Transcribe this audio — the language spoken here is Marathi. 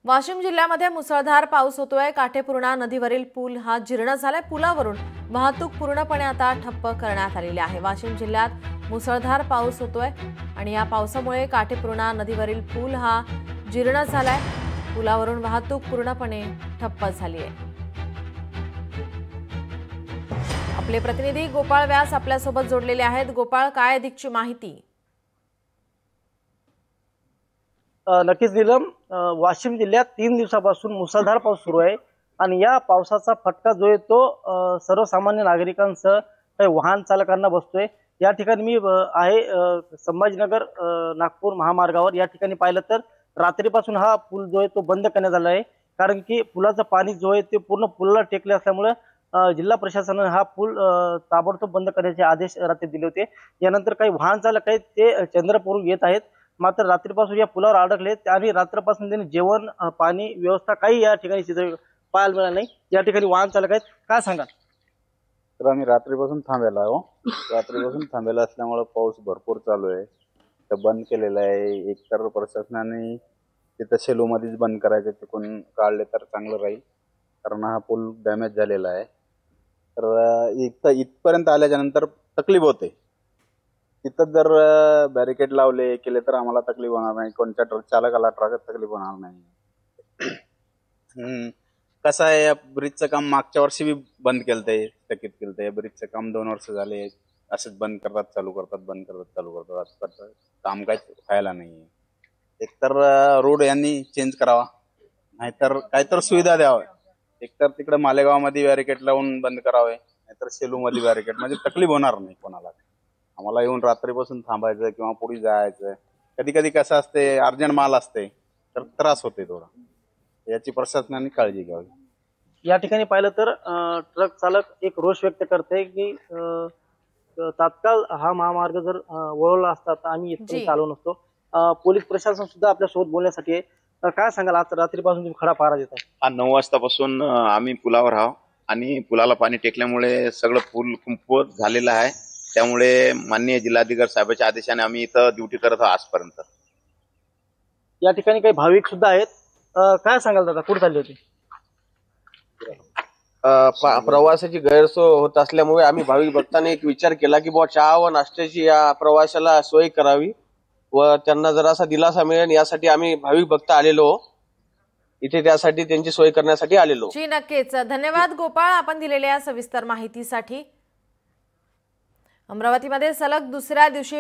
वाशिम जिल्ह्यामध्ये मुसळधार पाऊस होतोय। काठेपूर्णा नदीवरील पूल हा जीर्ण झालाय। पुलावरून वाहतूक पूर्णपणे आता ठप्प करण्यात आलेली आहे। वाशिम जिल्ह्यात मुसळधार पाऊस होतोय आणि या पावसामुळे काठेपूर्णा नदीवरील पूल हा जीर्ण झालाय। पुलावरून वाहतूक पूर्णपणे ठप्प झाली आहे। आपले प्रतिनिधी गोपाळ व्यास आपल्या सोबत जोडलेले आहेत। गोपाळ, काय अधिकची माहिती? नक्कीच नीलम, वाशिम जिल्ह्यात 3 दिवसापासून मुसळधार पाऊस सुरू आहे आणि या पावसाचा फटका जो आहे तो सर्वसामान्य नागरिकांसह काही वाहन चालकांना बसतोय। या ठिकाणी मी आहे संभाजीनगर नागपूर महामार्गावर। या ठिकाणी पाहिलं तर रात्रीपासून हा पूल जो आहे तो बंद करण्यात आला आहे, कारण की पुलाचं पाणी जो आहे ते पूर्ण पुलाला टेकले असल्यामुळे जिल्हा प्रशासनाने हा पूल ताबडतोब बंद करण्याचे आदेश रात्री दिले होते। यानंतर काही वाहन चालक आहेत ते चंद्रपूरहून येत आहेत, मात्र रात्रीपासून या पुलावर अडकले आणि रात्रपासून त्यांनी जेवण पाणी व्यवस्था काही या ठिकाणी पाहायला मिळालं नाही। या ठिकाणी वाहन चालक आहेत, काय सांगा? तर आम्ही रात्रीपासून थांबलेलो आहो। रात्रीपासून थांबलेला असल्यामुळे पाऊस भरपूर चालू आहे, तर बंद केलेला आहे। एकतर प्रशासनाने तिथं शेलूमध्येच बंद करायचं, तिकडून काढले तर चांगलं राहील, कारण हा पूल डॅमेज झालेला आहे। तर इथपर्यंत आल्याच्या नंतर तकलीफ होते। तिथं जर बॅरिकेड लावले केले तर आम्हाला तकलीफ होणार नाही, कोणत्या ट्रक चालकाला तकलीफ होणार नाही। कसं आहे, या ब्रिजचं काम मागच्या वर्षी बी बंद केलंय, स्थगित केलंय। ब्रिजचं काम 2 वर्ष झाले असंच बंद करतात चालू करतात, बंद करतात चालू करतात, आजपर्यंत काम काहीच व्हायला नाही। एकतर रोड यांनी चेंज करावा, नाहीतर काहीतर सुविधा द्यावा। एकतर तिकडे मालेगावमध्ये बॅरिकेड लावून बंद करावे, नाहीतर सेलूमध्ये बॅरिकेड, म्हणजे तकलीफ होणार नाही कोणाला। आम्हाला येऊन रात्रीपासून थांबायचं किंवा पुढे जायचं, कधी कधी कसं असते अर्जंट माल असते तर त्रास होते थोडा, याची प्रशासनाने काळजी घ्यावी। या ठिकाणी पाहिलं तर ट्रक चालक एक रोष व्यक्त करते की तात्काळ हा महामार्ग जर वळवला असता तर आम्ही इथून चालू नसतो। पोलीस प्रशासन सुद्धा आपल्या सोबत बोलण्यासाठी आहे। काय सांगाल, आज रात्रीपासून तुम्ही खडा पहारा देताय? 9 वाजतापासून आम्ही पुलावर आहोत आणि पुलाला पाणी टेकल्यामुळे सगळं पूल कुंपवत झालेलं आहे। त्यामुळे माननीय जिल्हाधिकारी साहेबांच्या आदेशाने आम्ही इथं ड्युटी करत आहोत आजपर्यंत। या ठिकाणी काही भाविक सुद्धा आहेत, काय सांगाल दादा, कुठे चालली होती? प्रवासाची गैरसोय होत असल्यामुळे आम्ही भाविक भक्तांनी एक विचार केला की बुवा चहा व नाश्त्याची या प्रवासाला सोय करावी व त्यांना जरासा दिलासा मिळेल, यासाठी आम्ही भाविक भक्त आलेलो इथे, त्यासाठी त्यांची सोय करण्यासाठी आलेलो। जी नक्कीच, धन्यवाद गोपाळ आपण दिलेल्या सविस्तर माहितीसाठी। अमरावतीमध्ये सलग दुसऱ्या दिवशी